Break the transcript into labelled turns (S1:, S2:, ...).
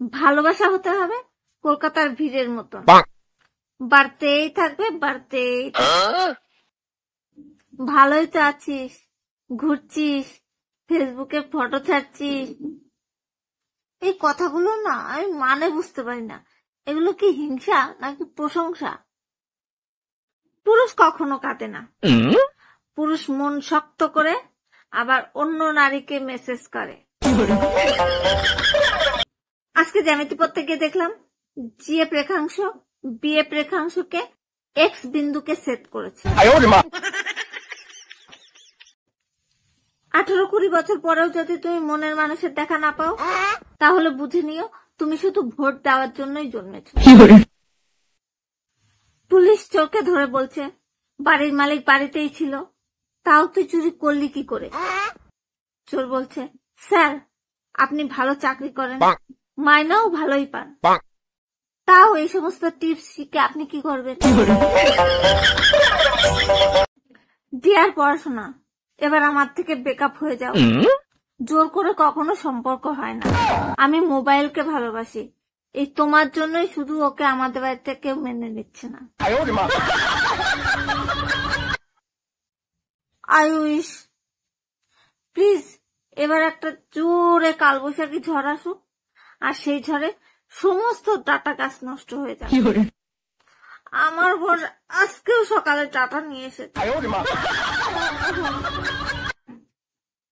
S1: ভালোবাসা হতে হবে কলকাতার ভিড়ের মতন, বাড়তেই থাকবে বাড়তেই। ভালোই তো আছিস, ঘুরছিস, ফেসবুকে ফটো ছাড়ছিস, এই কথাগুলো না আমি মানে বুঝতে পারি না। এগুলো কি হিংসা নাকি প্রশংসা? পুরুষ কখনো কাঁদে না, পুরুষ মন শক্ত করে আবার অন্য নারীকে মেসেজ করে। আজকে জ্যামিতি পড়তে গিয়ে দেখলাম জিএফ রেখাংশ বিএফ রেখাংশকে এক্স বিন্দুকে সেট করেছে। 18-20 বছর পরেও যদি তুমি মনের মানুষের দেখা না পাও, তাহলে বুঝে নিও তুমি শুধু ভোট দেওয়ার জন্যই জন্মেছ। পুলিশ চোরকে ধরে বলছে বাড়ির মালিক বাড়িতেই ছিল, তাও তুই চুরি করলি কি করে? চোর বলছে স্যার আপনি ভালো চাকরি করেন, মাইনাও ভালোই পান, তাও এই সমস্ত টিপস শিখে আপনি কি করবেন? ডিয়ার পড়াশোনা, এবার আমার থেকে ব্রেকআপ হয়ে যাও। জোর করে কখনো সম্পর্ক হয় না, আমি মোবাইলকে ভালোবাসি, এই তোমার জন্যই শুধু ওকে আমাদের বাড়িতে কেউ মেনে নিচ্ছে না। আই উইশ প্লিজ এবার একটা জোরে কালবৈশাখী ঝড় আসুক, আর সেই ঝড়ে সমস্ত ডাটা গাছ নষ্ট হয়ে যায়। আমার বোন আজকেও সকালে ডাটা নিয়ে এসেছে।